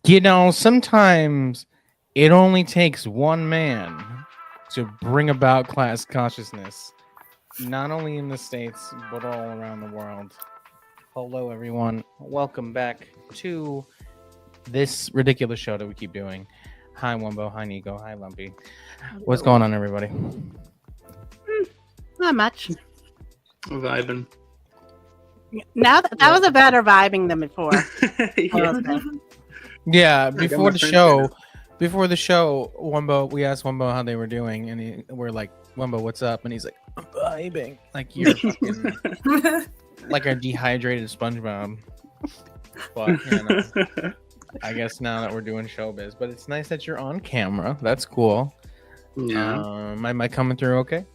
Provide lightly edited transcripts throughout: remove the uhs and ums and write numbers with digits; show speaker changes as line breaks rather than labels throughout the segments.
You know, sometimes it only takes one man to bring about class consciousness, not only in the States, but all around the world. Hello, everyone. Welcome back to this ridiculous show that we keep doing. Hi, Wumbo. Hi, Nico. Hi, Lumpy. What's going on, everybody?
Not much.
Vibing.
Now that was a better vibing than before.
Yeah, before the show, Wumbo, we asked Wumbo how they were doing, and we're like, Wumbo, what's up? And he's like, I'm vibing. Like you're fucking, like a dehydrated SpongeBob. But you know, I guess now that we're doing showbiz, but it's nice that you're on camera. That's cool.
Yeah.
Am I coming through okay?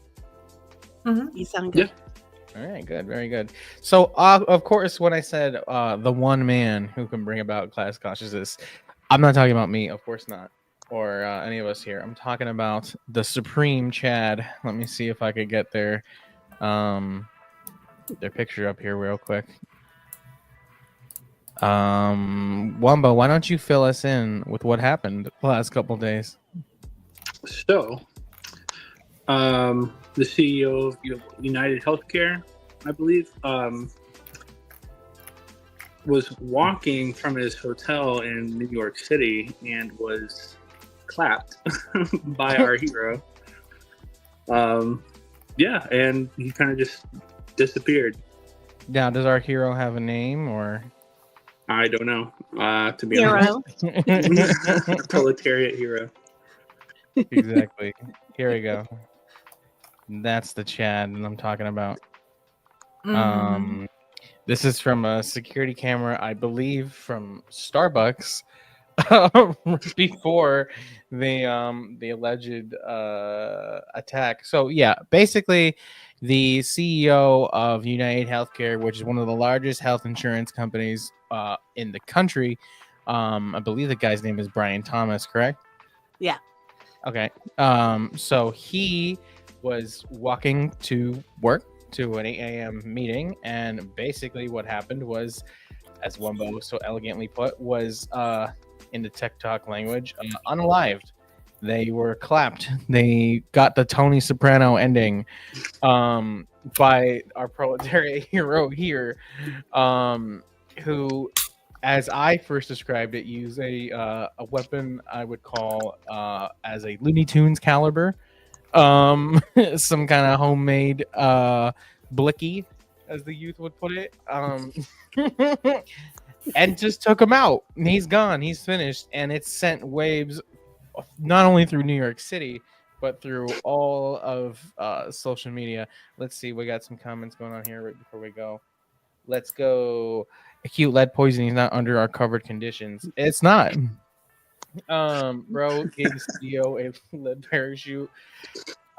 Mm-hmm. You sound good.
Yeah.
All right, good, very good. So, of course, when I said the one man who can bring about class consciousness, I'm not talking about me, of course not, or any of us here. I'm talking about the Supreme Chad. Let me see if I could get their picture up here real quick. Wumbo, why don't you fill us in with what happened the last couple days?
So, the CEO of United Healthcare, I believe, was walking from his hotel in New York City and was clapped by our hero. Yeah, and he kind of just disappeared.
Now, does our hero have a name or?
I don't know. To be honest, proletariat hero.
Exactly. Here we go. That's the Chad that I'm talking about. This is from a security camera, I believe, from Starbucks before the alleged attack. So yeah, basically, the CEO of United Healthcare, which is one of the largest health insurance companies in the country, I believe the guy's name is Brian Thomas, correct?
Yeah.
Okay. So he was walking to work to an 8 a.m. meeting, and basically what happened was, as Wumbo so elegantly put, was in the TikTok language, unalived. They were clapped. They got the Tony Soprano ending by our proletariat hero here, who, as I first described it, used a weapon I would call as a Looney Tunes caliber, some kind of homemade blicky, as the youth would put it, and just took him out. And he's gone. He's finished, and it's sent waves not only through New York City, but through all of social media. Let's see. We got some comments going on here right before we go. Let's go. Acute lead poisoning is not under our covered conditions. It's not. Bro gave the CEO a lead parachute.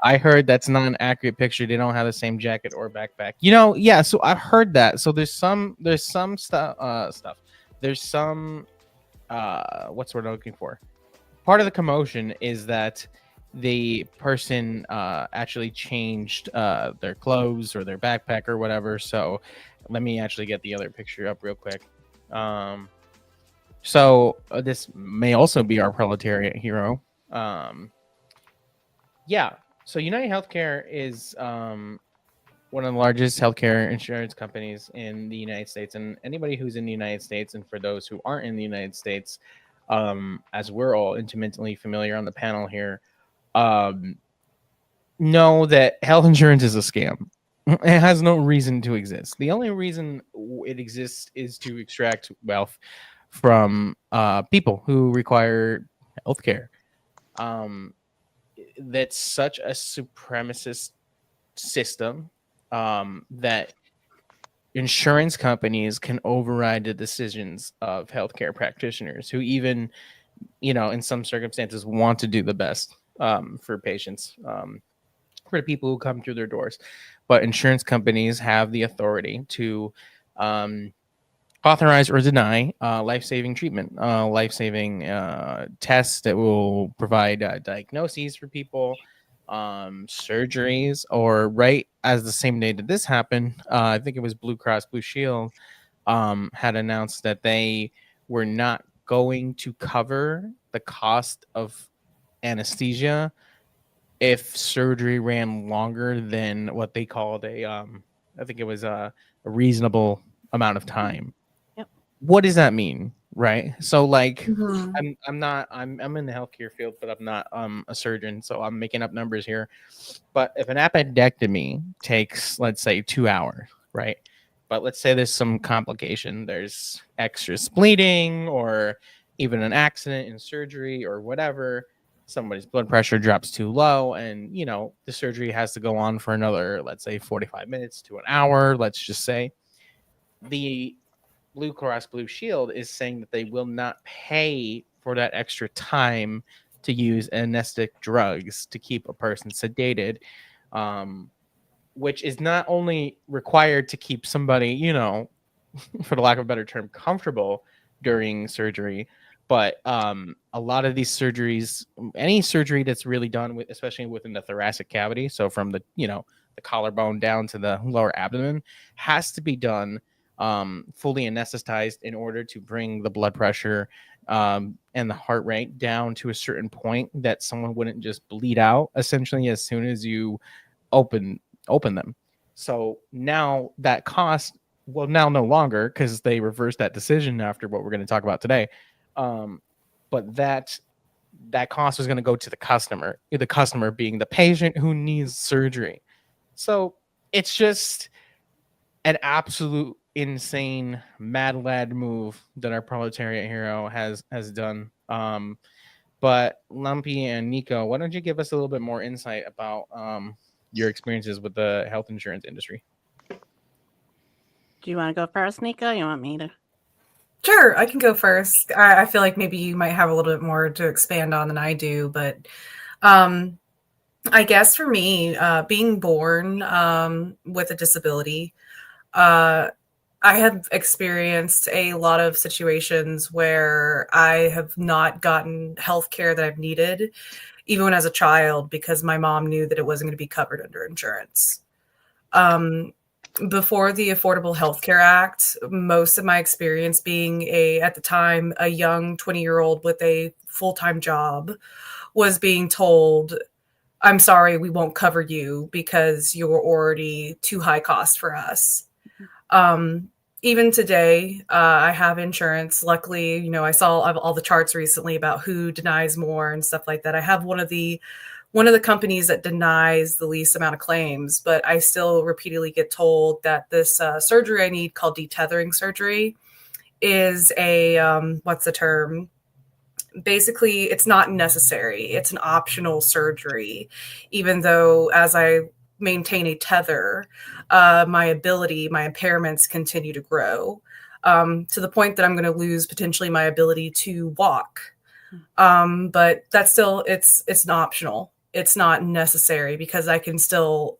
I heard that's not an accurate picture. They don't have the same jacket or backpack. You know, yeah. So I've heard that. So there's some stuff. There's some what's the word I'm looking for? Part of the commotion is that the person actually changed their clothes or their backpack or whatever. So let me actually get the other picture up real quick. So this may also be our proletariat hero. Yeah. So United Healthcare is one of the largest healthcare insurance companies in the United States. And anybody who's in the United States, and for those who aren't in the United States, as we're all intimately familiar on the panel here, know that health insurance is a scam. It has no reason to exist. The only reason it exists is to extract wealth from people who require healthcare. That's such a supremacist system that insurance companies can override the decisions of healthcare practitioners who even, in some circumstances want to do the best for patients. for the people who come through their doors. But insurance companies have the authority to authorize or deny life-saving treatment, life-saving tests that will provide diagnoses for people, surgeries, or right as the same day that this happened, I think it was Blue Cross Blue Shield had announced that they were not going to cover the cost of anesthesia if surgery ran longer than what they called I think it was a reasonable amount of time.
Yep.
What does that mean, right? So like
Mhm.
I'm in the healthcare field, but I'm not a surgeon, so I'm making up numbers here. But if an appendectomy takes, let's say, 2 hours, right? But let's say there's some complication, there's extra bleeding or even an accident in surgery or whatever, somebody's blood pressure drops too low, and the surgery has to go on for another, let's say, 45 minutes to an hour, let's just say. The Blue Cross Blue Shield is saying that they will not pay for that extra time to use anesthetic drugs to keep a person sedated, which is not only required to keep somebody, for the lack of a better term, comfortable during surgery, but a lot of these surgeries, any surgery that's really done with, especially within the thoracic cavity, so from the the collarbone down to the lower abdomen, has to be done fully anesthetized in order to bring the blood pressure and the heart rate down to a certain point that someone wouldn't just bleed out essentially as soon as you open them. So now that cost, well, now no longer, because they reversed that decision after what we're going to talk about today. But that cost was going to go to the customer being the patient who needs surgery. So it's just an absolute insane mad lad move that our proletariat hero has done. But Lumpy and Nico, why don't you give us a little bit more insight about your experiences with the health insurance industry?
Do you want to go first, Nico? You want me to?
Sure, I can go first. I feel like maybe you might have a little bit more to expand on than I do, but I guess for me, being born with a disability, I have experienced a lot of situations where I have not gotten health care that I've needed, even when as a child, because my mom knew that it wasn't going to be covered under insurance. Before the Affordable Health Care Act, most of my experience being at the time, a young 20-year-old with a full-time job was being told, I'm sorry, we won't cover you because you're already too high cost for us. Even today, I have insurance. Luckily, I saw all the charts recently about who denies more and stuff like that. I have one of the companies that denies the least amount of claims, but I still repeatedly get told that this surgery I need called detethering surgery is a, what's the term? Basically, it's not necessary. It's an optional surgery, even though as I maintain a tether, my impairments continue to grow to the point that I'm going to lose potentially my ability to walk. But that's still, it's an optional. It's not necessary because I can still,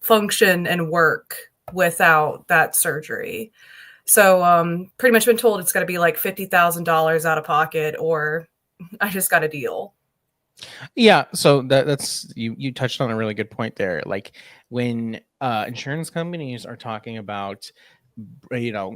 function and work without that surgery. So pretty much been told it's got to be like $50,000 out of pocket or I just got a deal.
Yeah, so that's you touched on a really good point there. Like when insurance companies are talking about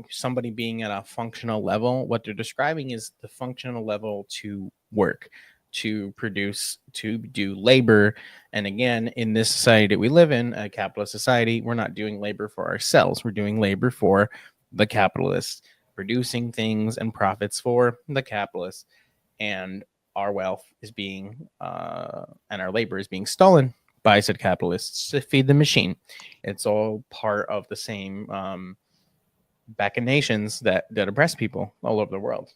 somebody being at a functional level, what they're describing is the functional level to work, to produce, to do labor. And again, in this society that we live in, a capitalist society, we're not doing labor for ourselves, we're doing labor for the capitalists, producing things and profits for the capitalists. And our wealth is being and our labor is being stolen by said capitalists to feed the machine. It's all part of the same machinations that oppress people all over the world.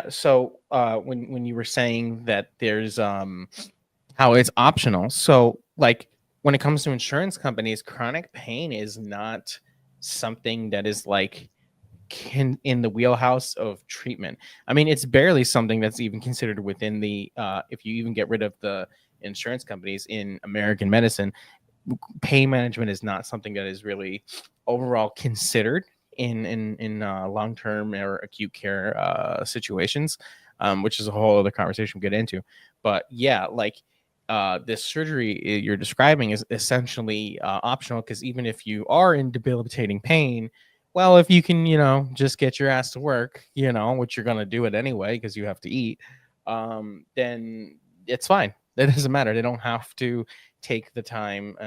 So when you were saying that there's how it's optional, so like when it comes to insurance companies, chronic pain is not something that is like in the wheelhouse of treatment. I mean, it's barely something that's even considered within the if you even get rid of the insurance companies in American medicine, pain management is not something that is really overall considered in long-term or acute care situations, which is a whole other conversation we'll get into. But yeah, like this surgery you're describing is essentially optional, because even if you are in debilitating pain, well, if you can, just get your ass to work, which you're going to do it anyway because you have to eat, then it's fine. That doesn't matter. They don't have to take the time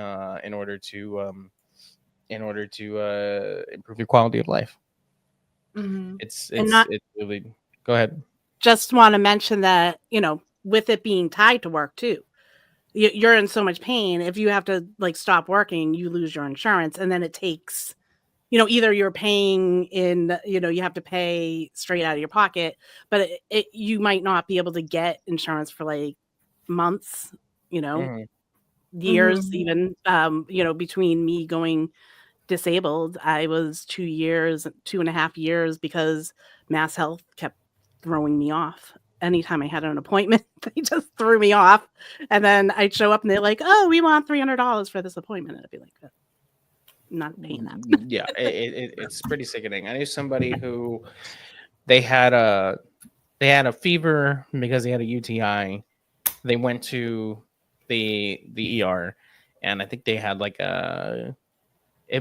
in order to improve your quality of life.
Mm-hmm.
It's
not-
really. Go ahead.
Just want to mention that, with it being tied to work too, you're in so much pain. If you have to like stop working, you lose your insurance, and then it takes, either you're paying in, you have to pay straight out of your pocket, but you might not be able to get insurance for like months, years, even, between me going disabled, I was 2.5 years, because Mass Health kept throwing me off. Anytime I had an appointment, they just threw me off. And then I'd show up and they're like, "Oh, we want $300 for this appointment." And I'd be like, "I'm not paying that."
Yeah, it's pretty sickening. I knew somebody who they had a fever because they had a UTI. They went to the ER, and I think they had like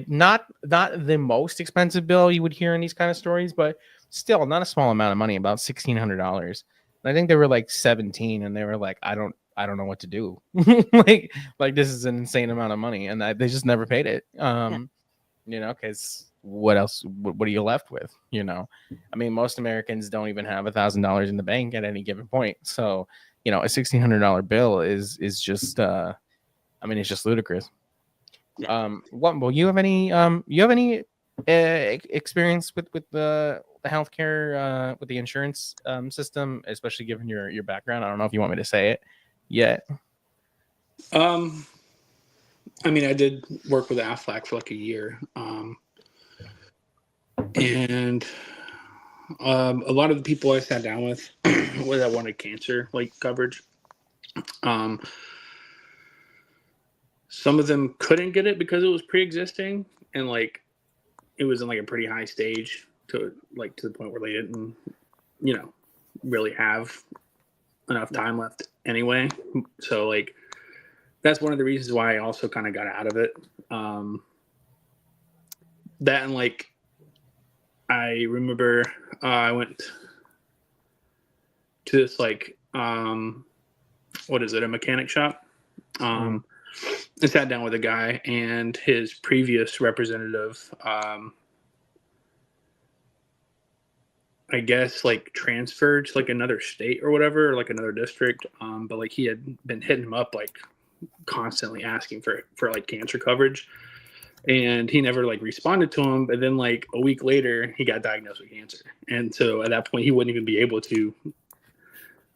not the most expensive bill you would hear in these kind of stories, but still not a small amount of money, about $1,600. And I think they were like 17, and they were like, I don't know what to do. like this is an insane amount of money, and they just never paid it. Because what else? What are you left with? I mean, most Americans don't even have $1,000 in the bank at any given point. So, a $1,600 bill is just, it's just ludicrous.
Yeah.
Well, you have any experience with the healthcare with the insurance system, especially given your background? I don't know if you want me to say it yet.
I did work with Aflac for like a year, and a lot of the people I sat down with that wanted cancer like coverage. Some of them couldn't get it because it was pre-existing, and like it was in like a pretty high stage to the point where they didn't, really have enough time left anyway. So like that's one of the reasons why I also kind of got out of it. That, and like I remember I went to this like what is it, a mechanic shop. I sat down with a guy, and his previous representative, I guess like transferred to like another state or whatever, or like another district. But like he had been hitting him up like constantly asking for like cancer coverage, and he never like responded to him. But then like a week later, he got diagnosed with cancer, and so at that point, he wouldn't even be able to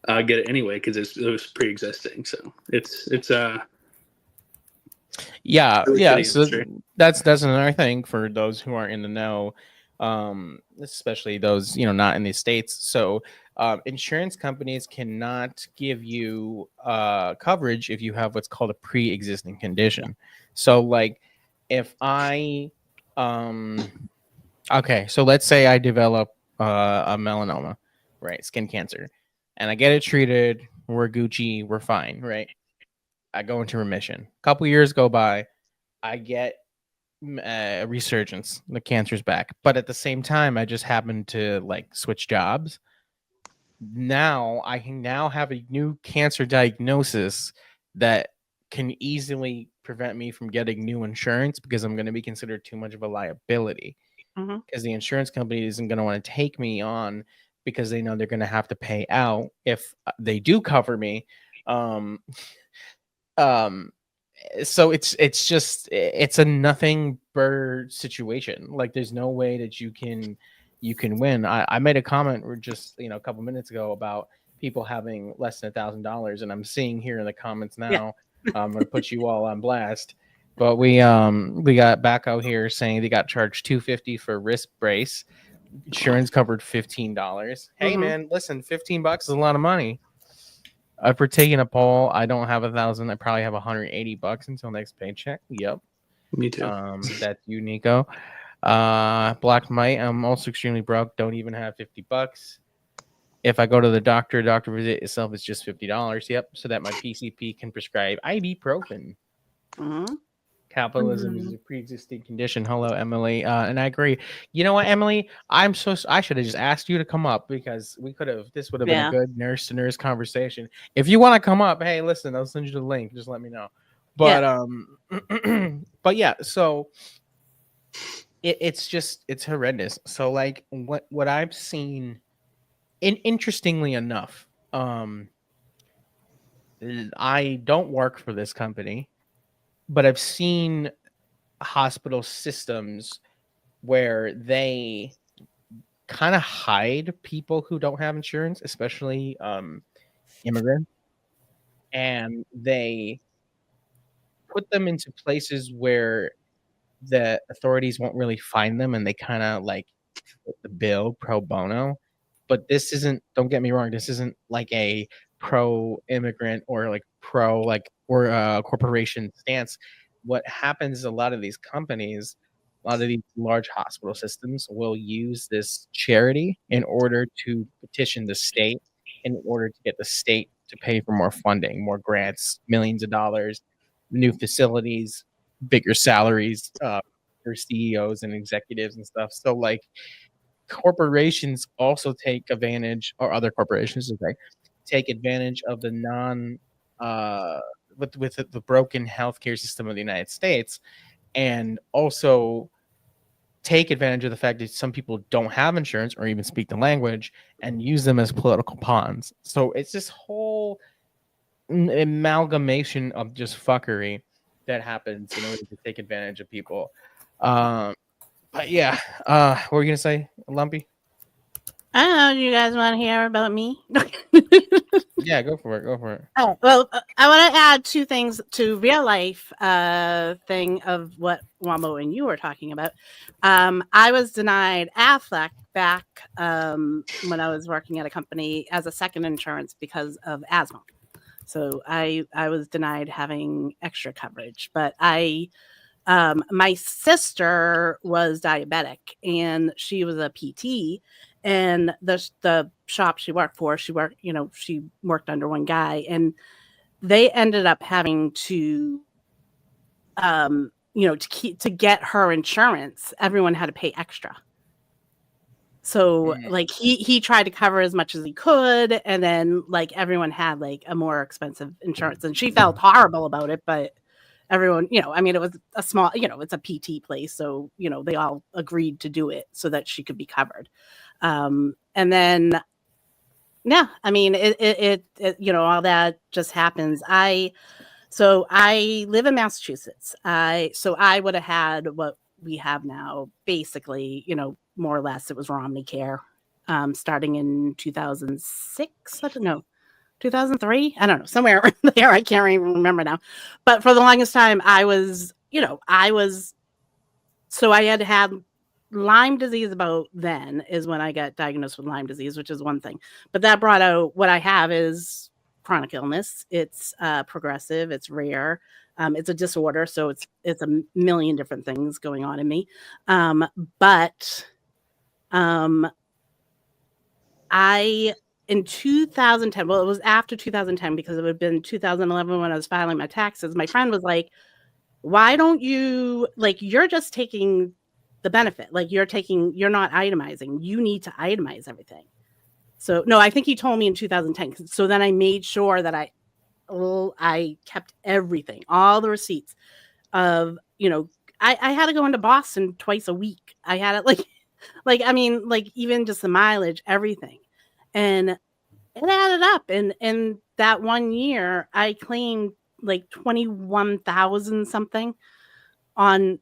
get it anyway because it was pre-existing. So it's
yeah. So
industry.
that's another thing for those who aren't in the know, especially those not in the States. So insurance companies cannot give you coverage if you have what's called a pre-existing condition. So like if I okay, so let's say I develop a melanoma, right, skin cancer, and I get it treated, we're Gucci, we're fine, right? I go into remission. A couple years go by, I get a resurgence, the cancer's back, but at the same time I just happen to like switch jobs. Now I can have a new cancer diagnosis that can easily prevent me from getting new insurance, because I'm going to be considered too much of a liability, because the insurance company isn't going to want to take me on, because they know they're going to have to pay out if they do cover me. So it's a nothing bird situation. Like there's no way that you can win. I made a comment just a couple minutes ago about people having less than $1,000, and I'm seeing here in the comments now. Yeah. I'm gonna put you all on blast, but we got back out here saying they got charged $250 for a wrist brace. Insurance covered $15. Hey man, listen, $15 is a lot of money. If we're taking a poll, I don't have 1,000. I probably have $180 until next paycheck. Yep.
Me too.
That's you, Nico. Black Might. I'm also extremely broke. Don't even have $50. If I go to the doctor visit itself is just $50. Yep. So that my PCP can prescribe ibuprofen.
Mhm.
Capitalism is a pre-existing condition. Hello, Emily. And I agree. You know what, Emily? I should have just asked you to come up because this would have been a
Yeah.
good nurse to nurse conversation. If you want to come up, hey, listen, I'll send you the link. Just let me know. But but yeah, so it's horrendous. So like what I've seen, interestingly enough, I don't work for this company, but I've seen hospital systems where they kind of hide people who don't have insurance, especially immigrants, and they put them into places where the authorities won't really find them, and they kind of like foot the bill pro bono. But this isn't, don't get me wrong, this isn't like a pro immigrant or like pro like or corporation stance. What happens is a lot of these companies, a lot of these large hospital systems will use this charity in order to petition the state, in order to get the state to pay for more funding, more grants, millions of dollars, new facilities, bigger salaries for CEOs and executives and stuff. So like corporations also take advantage, or other corporations take advantage of the with the broken healthcare system of the United States, and also take advantage of the fact that some people don't have insurance or even speak the language and use them as political pawns. So it's this whole amalgamation of just fuckery that happens in order to take advantage of people. But yeah, what were you gonna say, Lumpy?
I don't know. Do you guys want to hear about me?
Yeah, go for it. Go for it.
Oh, well, I want to add two things to real life thing of what Wamo and you were talking about. I was denied Affleck back when I was working at a company as a second insurance because of asthma. So I was denied having extra coverage, but my sister was diabetic and she was a PT, and the shop she worked for, she worked under one guy, and they ended up having to to get her insurance, everyone had to pay extra. So like he tried to cover as much as he could, and then like everyone had like a more expensive insurance, and she felt horrible about it, but everyone, I mean, it was a small, it's a PT place, so they all agreed to do it so that she could be covered. And then yeah, I mean, it all that just happens. So I live in Massachusetts. So I would have had what we have now, basically, more or less. It was Romney Care, starting in 2006. I don't know, 2003. I don't know, somewhere around there. I can't even remember now. But for the longest time, so I had Lyme disease about then is when I got diagnosed with Lyme disease, which is one thing. But that brought out what I have is chronic illness. It's progressive. It's rare. It's a disorder. So it's a million different things going on in me. But I, in 2010, well, it was after 2010 because it would have been 2011 when I was filing my taxes. My friend was like, why don't you, like, you're just taking the benefit. Like you're not itemizing. You need to itemize everything. So no, I think he told me in 2010. So then I made sure that I kept everything, all the receipts of, I had to go into Boston twice a week. I had it I mean, like even just the mileage, everything. And it added up. And that 1 year I claimed like 21,000 something on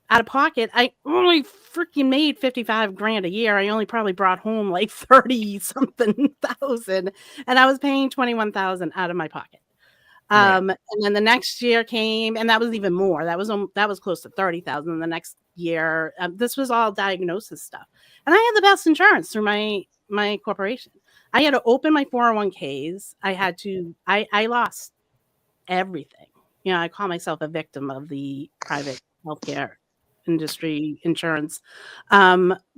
out of pocket. I only freaking made 55 grand a year. I only probably brought home like 30 something thousand, and I was paying 21,000 out of my pocket.
Right.
And then the next year came, and that was even more. That was close to 30,000. The next year, this was all diagnosis stuff, and I had the best insurance through my corporation. I had to open my 401ks. I lost everything. You know, I call myself a victim of the private healthcare industry insurance,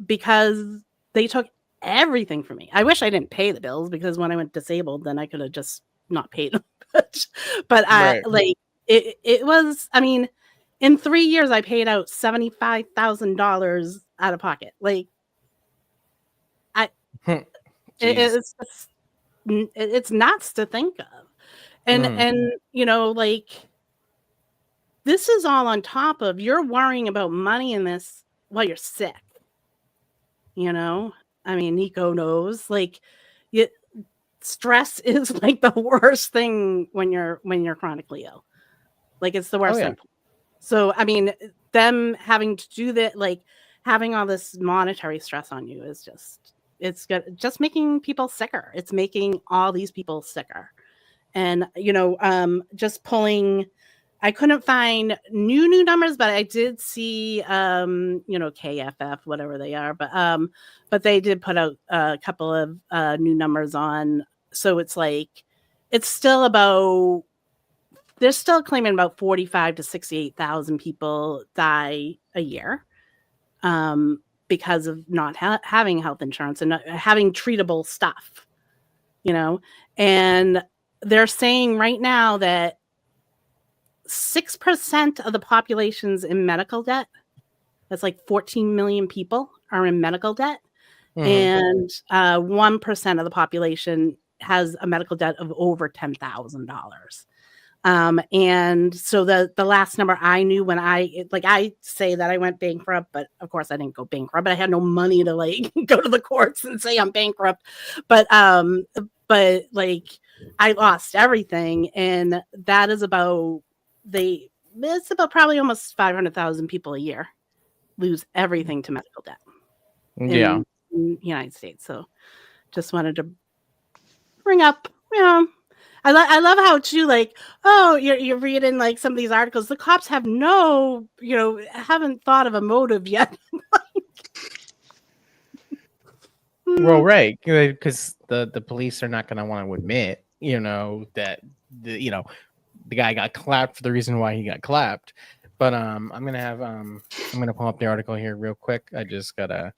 because they took everything from me. I wish I didn't pay the bills, because when I went disabled, then I could have just not paid them. But
Right.
like it was, I mean, in 3 years I paid out $75,000 out of pocket. Like
Jeez.
it's just, it's nuts to think of. And you know, like, this is all on top of you're worrying about money in this while you're sick. You know, I mean, Nico knows, like, stress is like the worst thing when you're chronically ill. Like, it's the worst
yeah.
thing. So, I mean, them having to do that, like having all this monetary stress on you is just making people sicker. It's making all these people sicker. And, you know, just pulling, I couldn't find new numbers, but I did see, you know, KFF, whatever they are, but they did put out a couple of new numbers on. So it's like, it's still about, they're still claiming about 45 to 68,000 people die a year, because of not having health insurance and not having treatable stuff, you know. And they're saying right now that 6% of the population's in medical debt. That's like 14 million people are in medical debt. And 1% of the population has a medical debt of over $10,000. And so the last number I knew when I say that I went bankrupt, but of course I didn't go bankrupt, but I had no money to like go to the courts and say I'm bankrupt. But like, I lost everything. And that is about, it's about probably almost 500,000 people a year lose everything to medical debt in the United States. So just wanted to bring up, you know, I love how too, like, oh, you're reading like some of these articles. The cops have no, you know, haven't thought of a motive yet.
Well, right, because the police are not going to want to admit, you know, that the guy got clapped for the reason why he got clapped. But I'm gonna pull up the article here real quick. I just gotta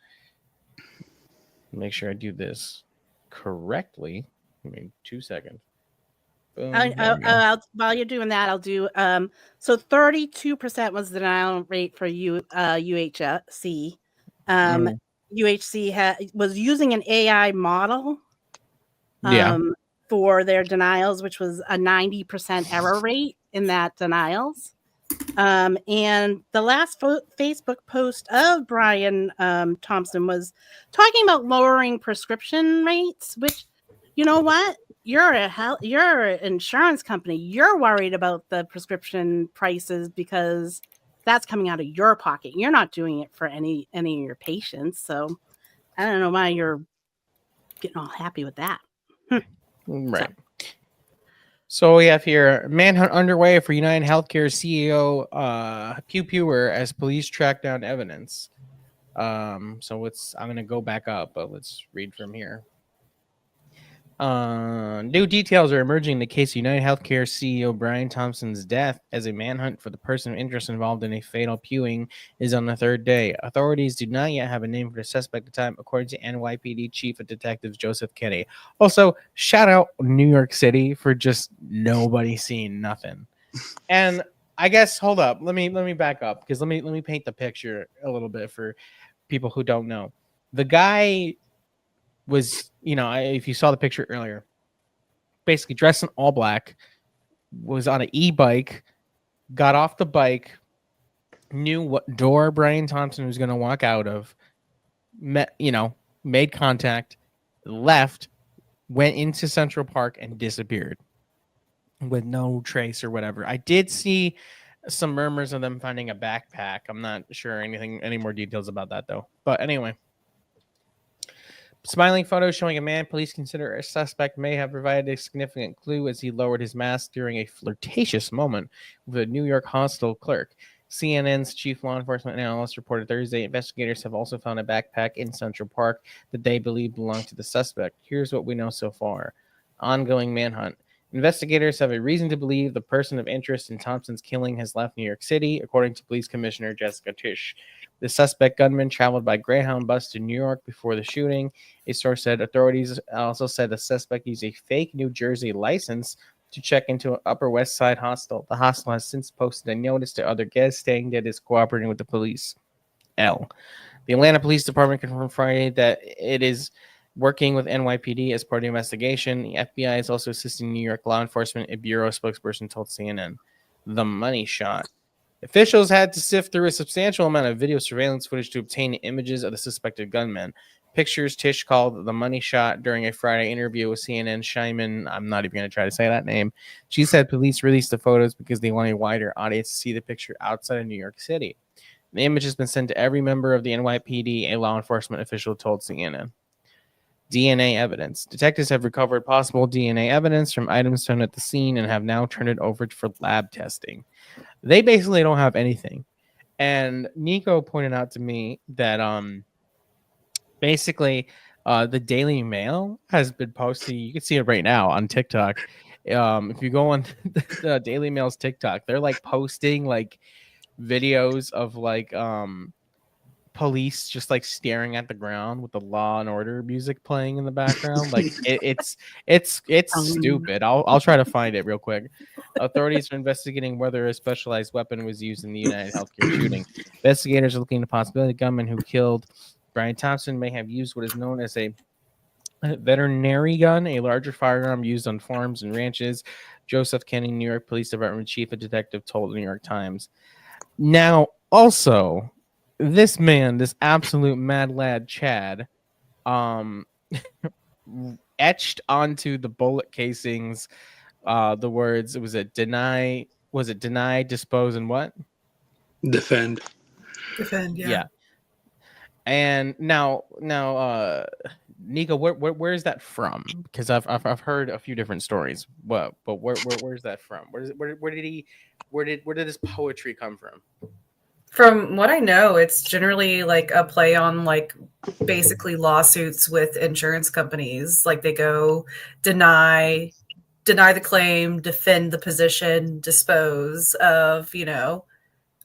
make sure I do this correctly. Give me 2 seconds. Boom,
While you're doing that, I'll do so 32% was the denial rate for UHC. UHC was using an AI model for their denials, which was a 90% error rate in that denials. And the last Facebook post of Brian Thompson was talking about lowering prescription rates, which, you know what? You're an insurance company. You're worried about the prescription prices because that's coming out of your pocket. You're not doing it for any of your patients. So I don't know why you're getting all happy with that.
Right. So we have here manhunt underway for United Healthcare CEO Pew Pewer as police track down evidence. I'm gonna go back up, but let's read from here. New details are emerging in the case of United Healthcare CEO Brian Thompson's death as a manhunt for the person of interest involved in a fatal pewing is on the third day. Authorities do not yet have a name for the suspect at the time, according to NYPD Chief of Detectives Joseph Kenny. Also, shout out New York City for just nobody seeing nothing. And I guess, hold up, let me back up, because let me paint the picture a little bit for people who don't know. The guy was, if you saw the picture earlier, basically dressed in all black, was on an e-bike, got off the bike, knew what door Brian Thompson was going to walk out of, made contact, left, went into Central Park and disappeared with no trace or whatever. I did see some murmurs of them finding a backpack. I'm not sure any more details about that though. But anyway, smiling photos showing a man police consider a suspect may have provided a significant clue as he lowered his mask during a flirtatious moment with a New York hostel clerk. CNN's chief law enforcement analyst reported Thursday investigators have also found a backpack in Central Park that they believe belonged to the suspect. Here's what we know so far. Ongoing manhunt. Investigators have a reason to believe the person of interest in Thompson's killing has left New York City, according to Police Commissioner Jessica Tisch. The suspect gunman traveled by Greyhound bus to New York before the shooting. A source said authorities also said the suspect used a fake New Jersey license to check into an Upper West Side hostel. The hostel has since posted a notice to other guests stating that it is cooperating with the police. The Atlanta Police Department confirmed Friday that it is working with NYPD as part of the investigation. The FBI is also assisting New York law enforcement, a bureau spokesperson told CNN. The money shot. Officials had to sift through a substantial amount of video surveillance footage to obtain images of the suspected gunman. Pictures Tisch called the money shot during a Friday interview with CNN Scheinman. I'm not even going to try to say that name. She said police released the photos because they want a wider audience to see the picture outside of New York City. The image has been sent to every member of the NYPD, a law enforcement official told CNN. DNA evidence. Detectives have recovered possible DNA evidence from items found at the scene and have now turned it over for lab testing. They basically don't have anything. And Nico pointed out to me that basically the Daily Mail has been posting, you can see it right now on TikTok. If you go on the Daily Mail's TikTok, they're like posting like videos of like police just like staring at the ground with the Law and Order music playing in the background. Like it's stupid. I'll try to find it real quick. Authorities are investigating whether a specialized weapon was used in the United Healthcare shooting. Investigators are looking into the possibility the gunman who killed Brian Thompson may have used what is known as a veterinary gun, a larger firearm used on farms and ranches. Joseph Kenny, New York Police Department chief of detective, told the New York Times. Now, also, this man, this absolute mad lad Chad, etched onto the bullet casings the words, was it deny, dispose, and what?
Defend.
Yeah.
And now, Nico, where's that from? Because I've heard a few different stories. But where's that from? Where did this poetry come from?
From what I know, it's generally like a play on like basically lawsuits with insurance companies. Like they go deny the claim, defend the position, dispose of,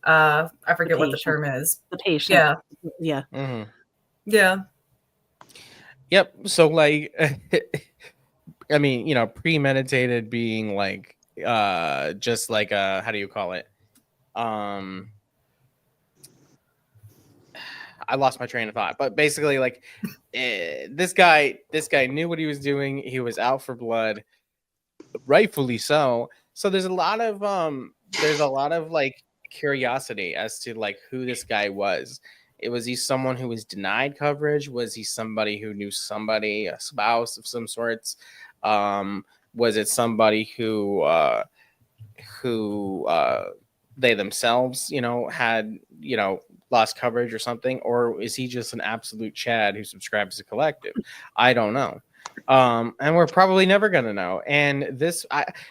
I forget what the term is.
The patient.
Yeah.
Yeah.
Mm-hmm.
Yeah.
Yep. So like, I mean, premeditated being like, just like how do you call it? I lost my train of thought, but basically, like, this guy knew what he was doing. He was out for blood, rightfully so. So there's a lot of like curiosity as to like who this guy was. Was he someone who was denied coverage? Was he somebody who knew somebody, a spouse of some sorts? Was it somebody who they themselves, had, lost coverage or something? Or is he just an absolute Chad who subscribes to Collective? I don't know. And we're probably never going to know. And this,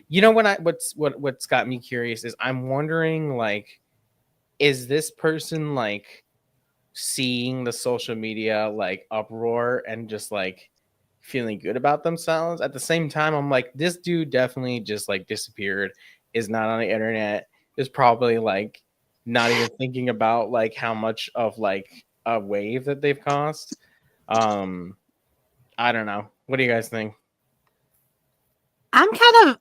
what's got me curious is I'm wondering, like, is this person like seeing the social media like uproar and just like feeling good about themselves? At the same time, I'm like, this dude definitely just like disappeared, is not on the internet, is probably like not even thinking about like how much of like a wave that they've caused. I don't know. What do you guys think?
I'm a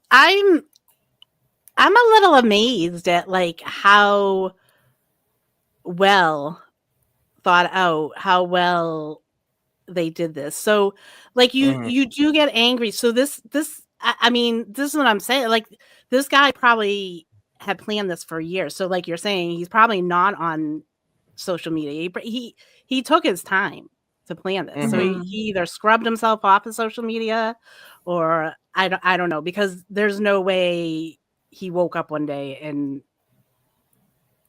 little amazed at like how well thought out, how well they did this. So like you do get angry. So this I mean, this is what I'm saying. Like this guy probably had planned this for years. So like you're saying, he's probably not on social media. He took his time to plan this. So he either scrubbed himself off of social media, or I don't know, because there's no way he woke up one day and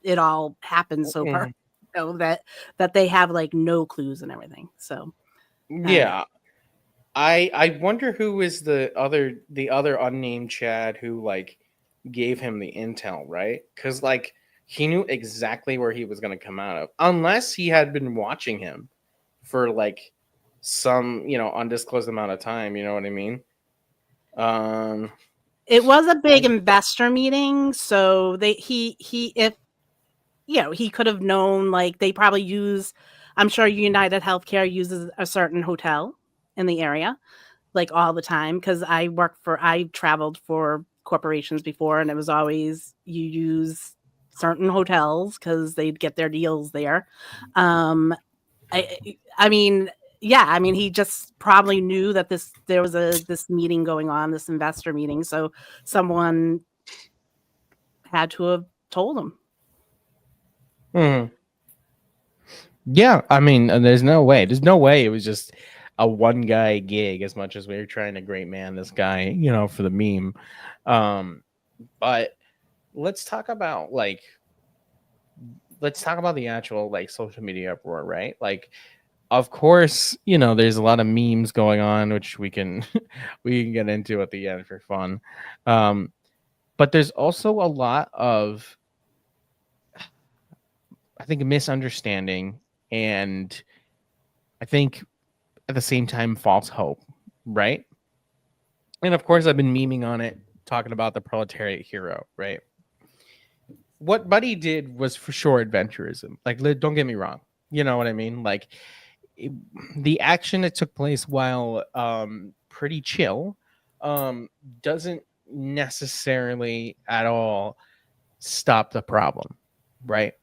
it all happened so perfect, that they have like no clues and everything. So
yeah. I wonder who is the other unnamed Chad who like gave him the intel, right? Because like he knew exactly where he was going to come out of, unless he had been watching him for like some, undisclosed amount of time. You know what I mean?
It was a big investor meeting, so he if he could have known, like, they probably use, I'm sure United Healthcare uses a certain hotel in the area, like, all the time, because I traveled for corporations before, and it was always you use certain hotels because they'd get their deals there. I mean, yeah, I mean, he just probably knew that there was this meeting going on, this investor meeting, so someone had to have told him.
Yeah, I mean, there's no way. There's no way it was just a one guy gig, as much as we were trying to great man this guy, for the meme. But let's talk about the actual like social media uproar, right? Like, of course, there's a lot of memes going on, which we can get into at the end for fun. But there's also a lot of, I think, misunderstanding, and I think at the same time false hope, right? And of course, I've been memeing on it, talking about the proletariat hero, right? What Buddy did was for sure adventurism. Like, don't get me wrong. You know what I mean? Like, the action that took place, while pretty chill, doesn't necessarily at all stop the problem, right?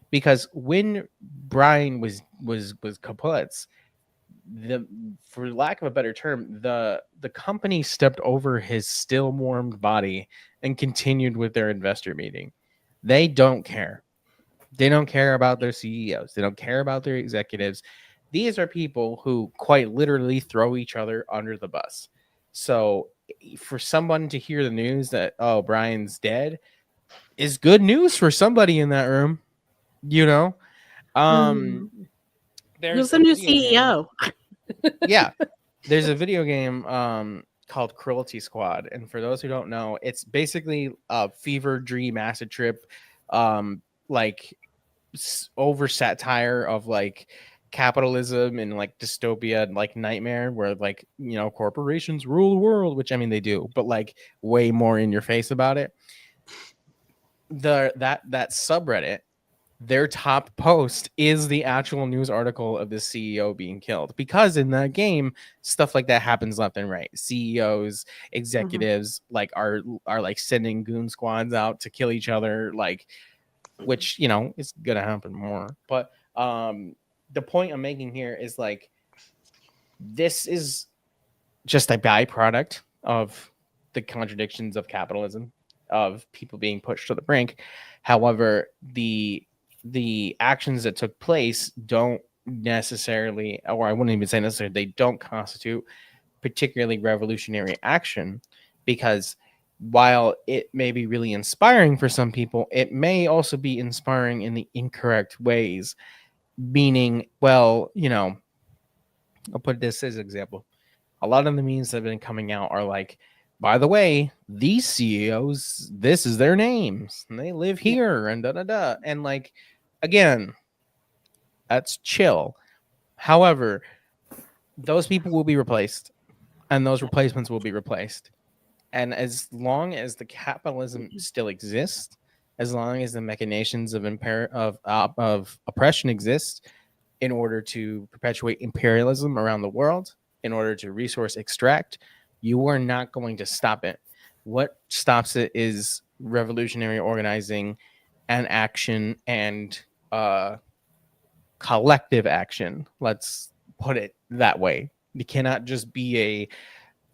Because when Brian was kaputz, for lack of a better term, the company stepped over his still warmed body and continued with their investor meeting. They don't care. They don't care about their CEOs. They don't care about their executives. These are people who quite literally throw each other under the bus. So for someone to hear the news that, oh, Brian's dead, is good news for somebody in that room. There's
Who's the new CEO?
Yeah, there's a video game called Cruelty Squad, and for those who don't know, it's basically a fever dream acid trip, like over satire of like capitalism and like dystopia and like nightmare, where like corporations rule the world, which I mean they do, but like way more in your face about it. That subreddit, their top post is the actual news article of the CEO being killed, because in that game stuff like that happens left and right. CEOs, executives like are like sending goon squads out to kill each other, like, which is gonna happen more. But the point I'm making here is like, this is just a byproduct of the contradictions of capitalism, of people being pushed to the brink. However, the actions that took place don't necessarily, or I wouldn't even say necessarily, they don't constitute particularly revolutionary action, because while it may be really inspiring for some people, it may also be inspiring in the incorrect ways. Meaning, well, I'll put this as an example. A lot of the memes that have been coming out are like, by the way, these CEOs, this is their names, and they live here, and da-da-da. And like, again, that's chill. However, those people will be replaced, and those replacements will be replaced. And as long as the capitalism still exists, as long as the machinations of oppression exist in order to perpetuate imperialism around the world, in order to resource extract, you are not going to stop it. What stops it is revolutionary organizing and action, and collective action. Let's put it that way. It cannot just be a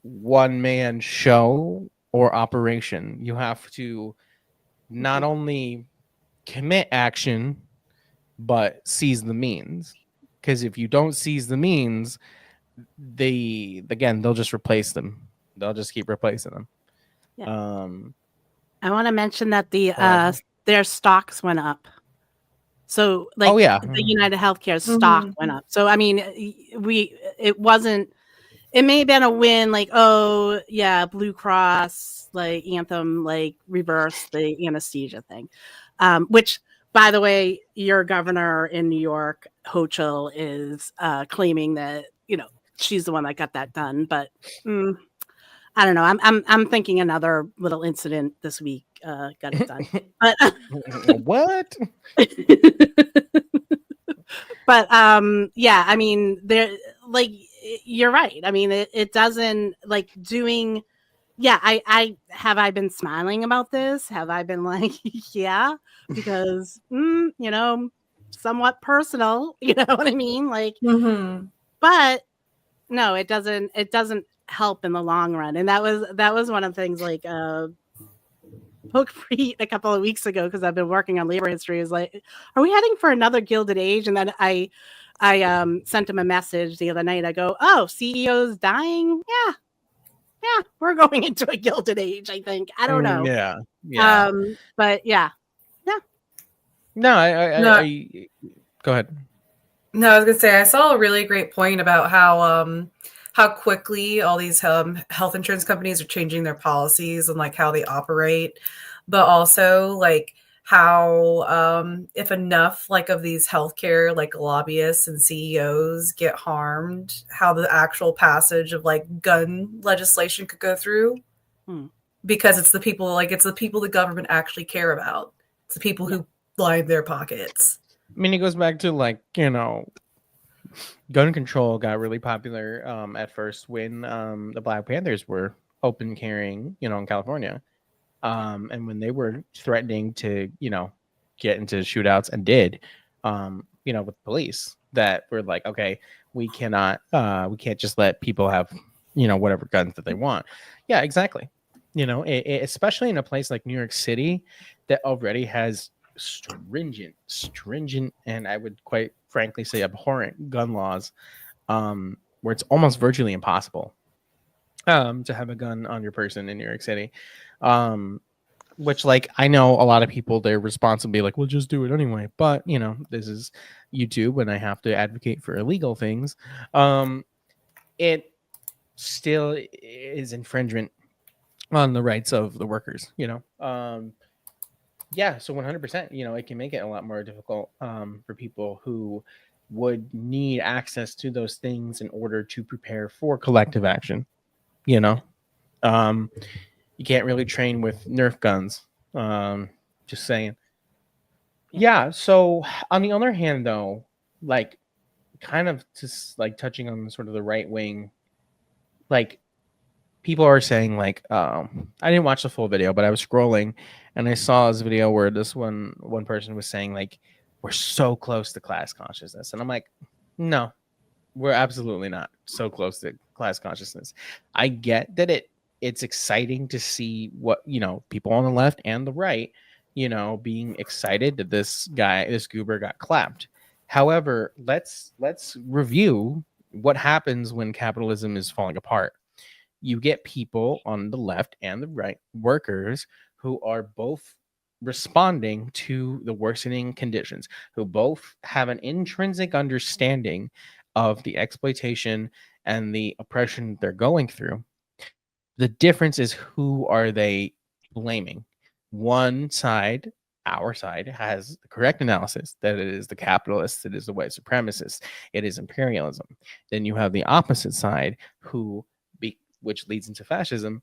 one-man show or operation. You have to not only commit action, but seize the means. Because if you don't seize the means, they'll just replace them. They'll just keep replacing them.
Yeah. I want to mention that their stocks went up. So like, the United Healthcare stock went up. So I mean, it may have been a win, like, oh yeah, Blue Cross, like Anthem, like reversed the anesthesia thing. Which, by the way, your governor in New York, Hochul, is claiming that she's the one that got that done. But I don't know. I'm thinking another little incident this week got it done. But
What?
but yeah, I mean, there, like, you're right. I mean, it doesn't, like, doing. Yeah, I been smiling about this? Have I been like, yeah, because somewhat personal, you know what I mean? Like,
Mm-hmm.
but no, it doesn't help in the long run. And that was one of the things, like, Poke Free a couple of weeks ago, because I've been working on labor history, is like, are we heading for another Gilded Age? And then I sent him a message the other night. I go, oh, CEOs dying? Yeah, we're going into a Gilded Age, I think. I don't know.
Yeah.
But yeah.
No,
No.
I go ahead.
No, I was gonna say I saw a really great point about how quickly all these health insurance companies are changing their policies and like how they operate, but also like how if enough like of these healthcare like lobbyists and CEOs get harmed, how the actual passage of like gun legislation could go through. Because it's the people the government actually care about. It's the people who line their pockets.
I mean, it goes back to, like, gun control got really popular at first when the Black Panthers were open carrying, in California. And when they were threatening to, get into shootouts and did, with police, that were like, okay, we can't just let people have, whatever guns that they want. Yeah, exactly. Especially in a place like New York City that already has stringent, and I would quite frankly say abhorrent gun laws, where it's almost virtually impossible to have a gun on your person in New York City. Which, like, I know a lot of people, they're responsibly like, well, just do it anyway. But, this is YouTube and I have to advocate for illegal things. It still is infringement on the rights of the workers, yeah, so 100%, it can make it a lot more difficult for people who would need access to those things in order to prepare for collective action. You can't really train with Nerf guns. Just saying. Yeah, so on the other hand, though, like, kind of just like touching on sort of the right wing, like, people are saying, like, I didn't watch the full video, but I was scrolling and I saw this video where this one person was saying, like, we're so close to class consciousness. And I'm like, no, we're absolutely not so close to class consciousness. I get that it's exciting to see what, people on the left and the right, being excited that this goober got clapped. However, let's review what happens when capitalism is falling apart. You get people on the left and the right, workers, who are both responding to the worsening conditions, who both have an intrinsic understanding of the exploitation and the oppression they're going through. The difference is, who are they blaming? One side, our side, has the correct analysis that it is the capitalists, it is the white supremacists, it is imperialism. Then you have the opposite side, which leads into fascism,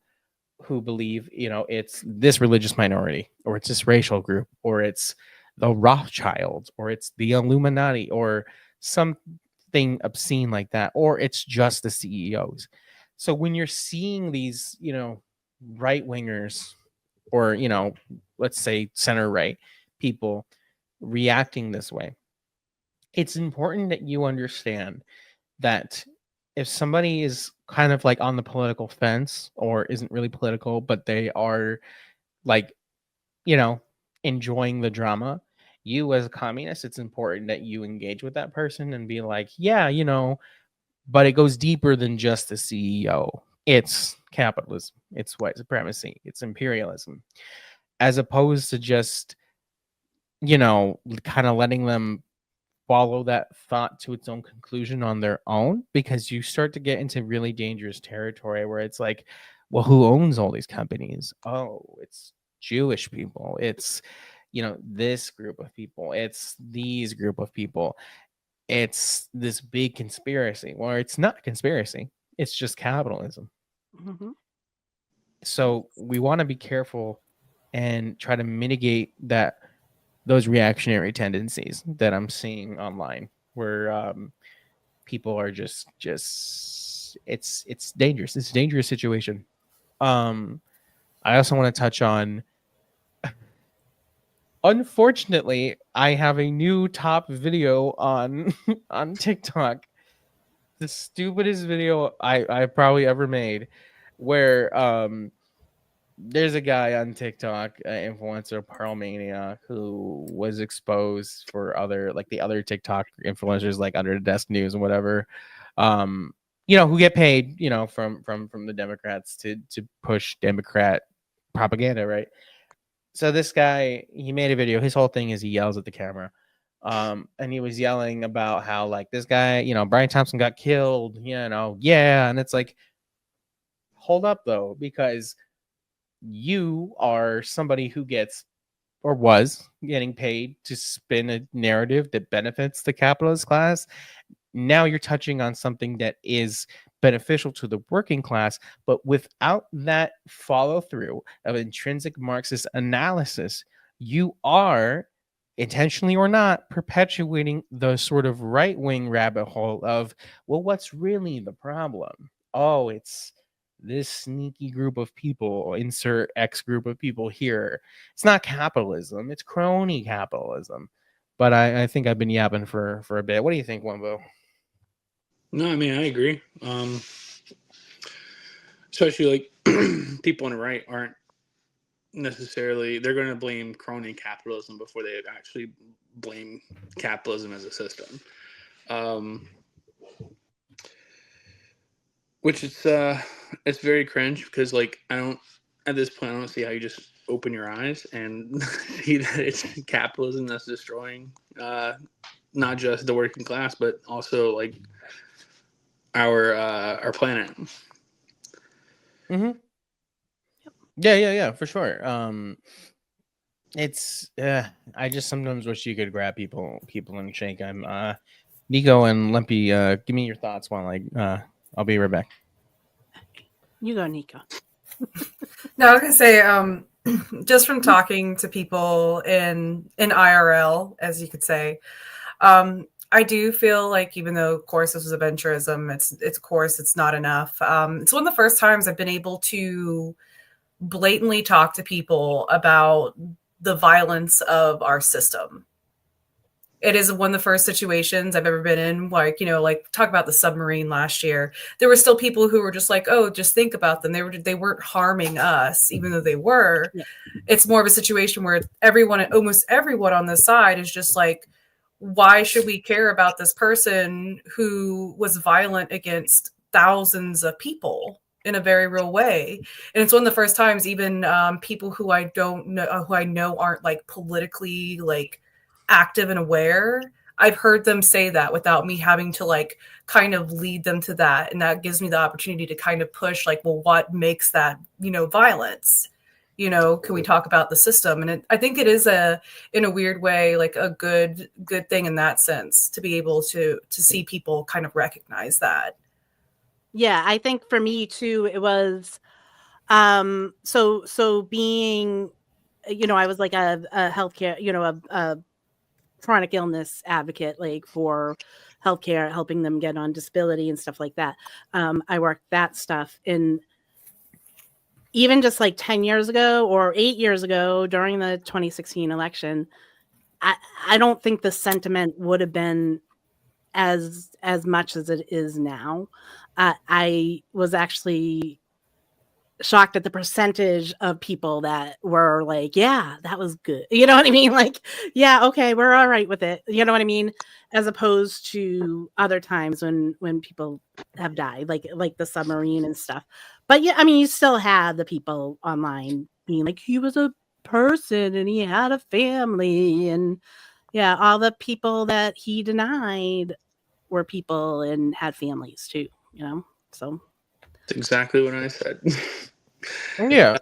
who believe, it's this religious minority, or it's this racial group, or it's the Rothschilds, or it's the Illuminati, or something obscene like that, or it's just the CEOs. So when you're seeing these, right wingers, or, let's say center right people reacting this way, it's important that you understand that if somebody is kind of like on the political fence, or isn't really political, but they are, like, enjoying the drama, you as a communist, it's important that you engage with that person and be like, yeah, but it goes deeper than just the CEO. It's capitalism, it's white supremacy, it's imperialism, as opposed to just, kind of letting them follow that thought to its own conclusion on their own, because you start to get into really dangerous territory where it's like, well, who owns all these companies? Oh, it's Jewish people, it's this group of people, it's these group of people, it's this big conspiracy. Well, it's not a conspiracy, it's just capitalism.
Mhm.
So we want to be careful and try to mitigate those reactionary tendencies that I'm seeing online, where people are just it's dangerous. It's a dangerous situation. I also want to touch on, unfortunately, I have a new top video on on TikTok. The stupidest video I probably ever made, where there's a guy on TikTok, influencer Pearlmania, who was exposed for the other TikTok influencers, like Under the Desk News and whatever, who get paid, from the Democrats to push Democrat propaganda, right? So this guy, he made a video. His whole thing is he yells at the camera, and he was yelling about how, like, this guy, Brian Thompson got killed, yeah, and it's like, hold up though, because you are somebody who gets or was getting paid to spin a narrative that benefits the capitalist class. Now you're touching on something that is beneficial to the working class, but without that follow through of intrinsic Marxist analysis, you are, intentionally or not, perpetuating the sort of right wing rabbit hole of, well, what's really the problem? Oh, it's this sneaky group of people, insert X group of people here. It's not capitalism, it's crony capitalism. But I think I've been yapping for a bit. What do you think, Wumbo?
No, I mean, I agree. Especially like people on the right aren't necessarily, they're going to blame crony capitalism before they actually blame capitalism as a system. Which is it's very cringe, because like at this point I don't see how you just open your eyes and see that it's capitalism that's destroying not just the working class, but also like our planet.
Mm-hmm. Yeah, for sure. It's I just sometimes wish you could grab people and shake them. Nico and Limpy, give me your thoughts while I'll be right back.
You go, Nico.
No, I was gonna say, just from talking to people in IRL, as you could say, I do feel like, even though, of course, this was adventurism, it's of course it's not enough. It's one of the first times I've been able to blatantly talk to people about the violence of our system. It is one of the first situations I've ever been in, like talk about the submarine last year. There were still people who were just like, oh, just think about them. They weren't harming us, even though they were. Yeah. It's more of a situation where almost everyone on this side is just like, why should we care about this person who was violent against thousands of people in a very real way? And it's one of the first times even people who I know aren't like politically like active and aware, I've heard them say that without me having to like kind of lead them to that. And that gives me the opportunity to kind of push like, well, what makes that, violence? Can we talk about the system? And I think it is in a weird way, like a good thing in that sense, to be able to see people kind of recognize that.
Yeah, I think for me too, it was so being, I was like a healthcare, a chronic illness advocate, like for healthcare, helping them get on disability and stuff like that. I worked that stuff in, even just like 10 years ago or 8 years ago during the 2016 election, I don't think the sentiment would have been as much as it is now. I was actually shocked at the percentage of people that were like, yeah, that was good. You know what I mean? Like, yeah, okay, we're all right with it. You know what I mean? As opposed to other times when people have died, like the submarine and stuff. But yeah, I mean, you still have the people online being like, he was a person and he had a family, and yeah, all the people that he denied were people and had families too, so
That's exactly what I said.
Yeah,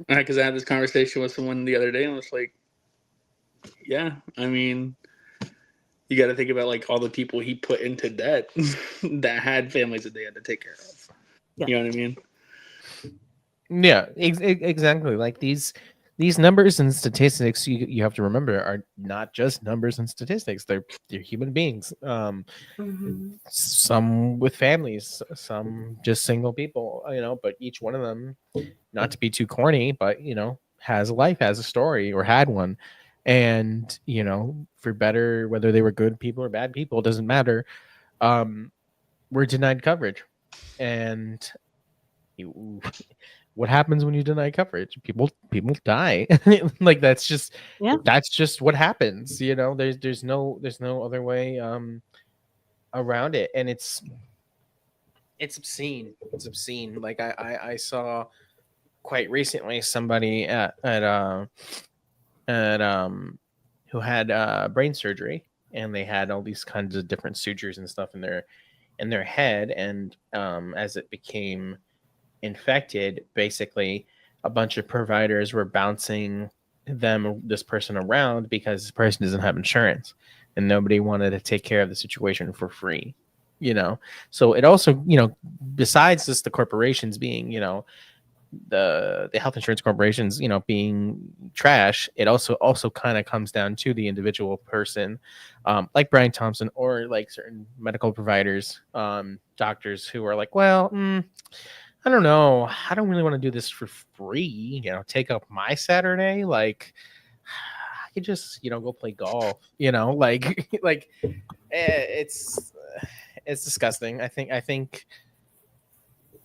because I had this conversation with someone the other day, and I was like, Yeah, I mean, you got to think about like all the people he put into debt that had families that they had to take care of.
Yeah.
You know what I mean?
Yeah, exactly. Like these numbers and statistics, you have to remember, are not just numbers and statistics. They're human beings.
Mhm.
Some with families, some just single people. But each one of them, not to be too corny, but has a life, has a story, or had one, and for better, whether they were good people or bad people, it doesn't matter. We're denied coverage, and what happens when you deny coverage? People die. Like that's just what happens. There's no other way around it, and it's obscene. It's obscene. Like I saw quite recently somebody at who had brain surgery, and they had all these kinds of different sutures and stuff in their head, and as it became infected, basically a bunch of providers were bouncing this person around because this person doesn't have insurance, and nobody wanted to take care of the situation for free. So it also, besides just the corporations being, the health insurance corporations, being trash, it also kind of comes down to the individual person, like Brian Thompson, or like certain medical providers, doctors who are like, well, I don't know, I don't really want to do this for free, take up my Saturday. Like, I could just, go play golf, like like it's disgusting. I think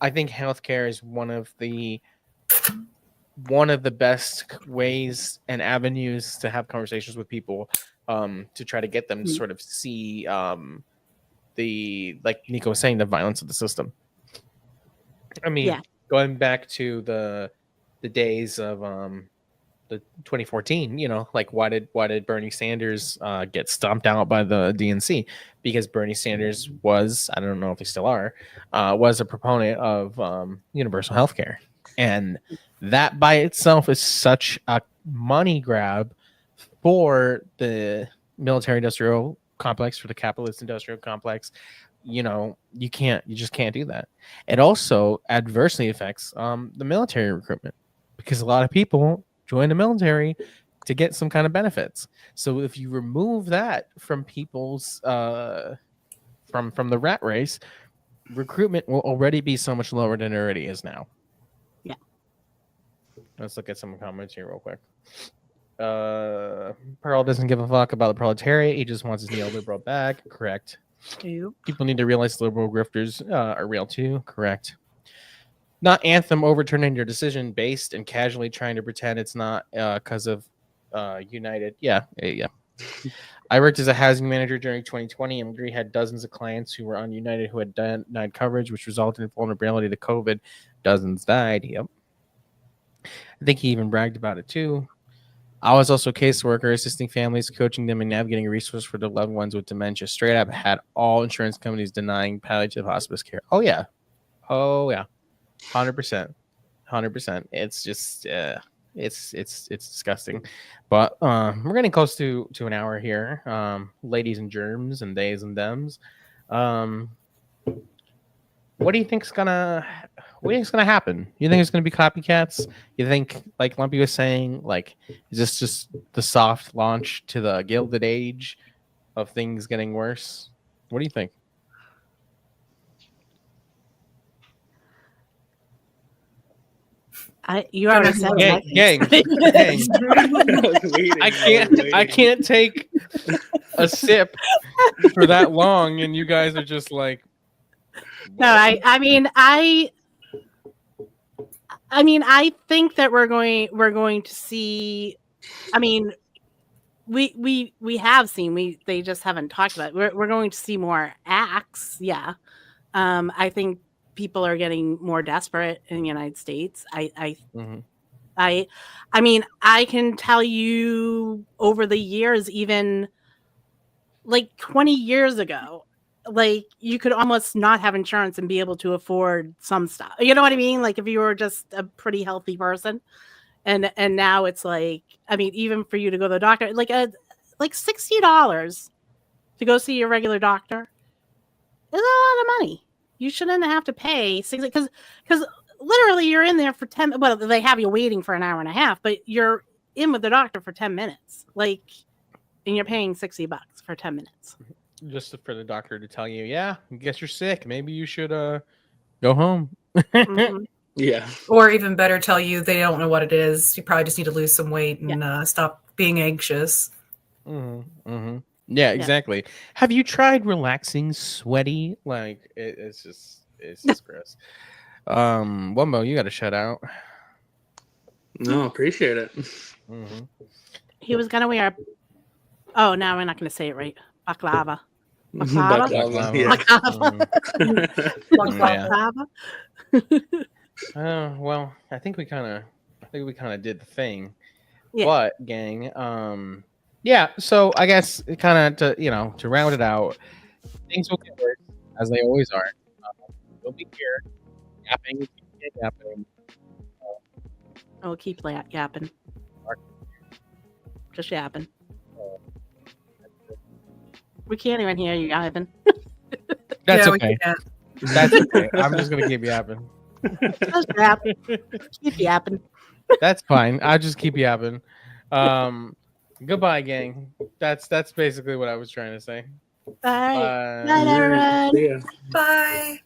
healthcare is one of the best ways and avenues to have conversations with people, to try to get them to sort of see, the, like Nico was saying, the violence of the system. I mean, going back to the days of the 2014, like why did Bernie Sanders get stomped out by the DNC? Because Bernie Sanders was, I don't know if they still are, was a proponent of universal health care. And that by itself is such a money grab for the military industrial complex, for the capitalist industrial complex. You just can't do that. It also adversely affects the military recruitment, because a lot of people join the military to get some kind of benefits. So if you remove that from people's from the rat race, recruitment will already be so much lower than it already is now.
Yeah.
Let's look at some comments here real quick. Pearl doesn't give a fuck about the proletariat. He just wants his neoliberal back. Correct. People need to realize liberal grifters are real too. Correct. Not Anthem overturning your decision based and casually trying to pretend it's not because of United. Yeah. I worked as a housing manager during 2020, and we had dozens of clients who were on United who had denied coverage, which resulted in vulnerability to COVID. Dozens died. Yep. I think he even bragged about it too. I was also a caseworker, assisting families, coaching them, and navigating resources for their loved ones with dementia. Straight up had all insurance companies denying palliative hospice care. Oh yeah. 100%. It's just it's disgusting. But we're getting close to an hour here. Ladies and germs and days and dems. What do you think's gonna happen? You think it's gonna be copycats? You think, like Lumpy was saying, like, is this just the soft launch to the Gilded Age of things getting worse? What do you think?
You already said
gang. I can't take a sip for that long, and you guys are just like.
No, I mean, I think that we're going to see. I mean, we have seen, they just haven't talked about it. We're going to see more acts. Yeah. I think people are getting more desperate in the United States. I mean, I can tell you over the years, even like 20 years ago, like you could almost not have insurance and be able to afford some stuff. You know what I mean? Like if you were just a pretty healthy person, and now it's like, I mean, even for you to go to the doctor, like $60 to go see your regular doctor is a lot of money. You shouldn't have to pay 60 because literally you're in there for 10. Well, they have you waiting for an hour and a half, but you're in with the doctor for 10 minutes, like, and you're paying $60 for 10 minutes.
Just for the doctor to tell you, yeah, I guess you're sick. Maybe you should go home.
Mhm.
Yeah.
Or even better, tell you they don't know what it is. You probably just need to lose some weight and stop being anxious.
Yeah, exactly. Have you tried relaxing sweaty? Like it's just gross. Wumbo, you got to shut out.
No, appreciate it.
He was gonna wear. Oh, now we're not gonna say it right. Baklava. Baklava.
Baklava,
Baklava.
Well, I think we kind of did the thing.
Yeah.
But gang, yeah. So I guess kind of to round it out, things will get worse as they always are. We'll be here yapping, yapping.
Oh, keep yapping. Just yapping. We can't even hear you, Ivan.
That's
Yeah,
okay. That's okay. I'm just gonna keep yapping.
Just yap. Keep yapping.
That's fine. I'll just keep yapping. Goodbye, gang. That's basically what I was trying to say.
Bye.
Bye.
Night, everyone.
See ya.
Bye.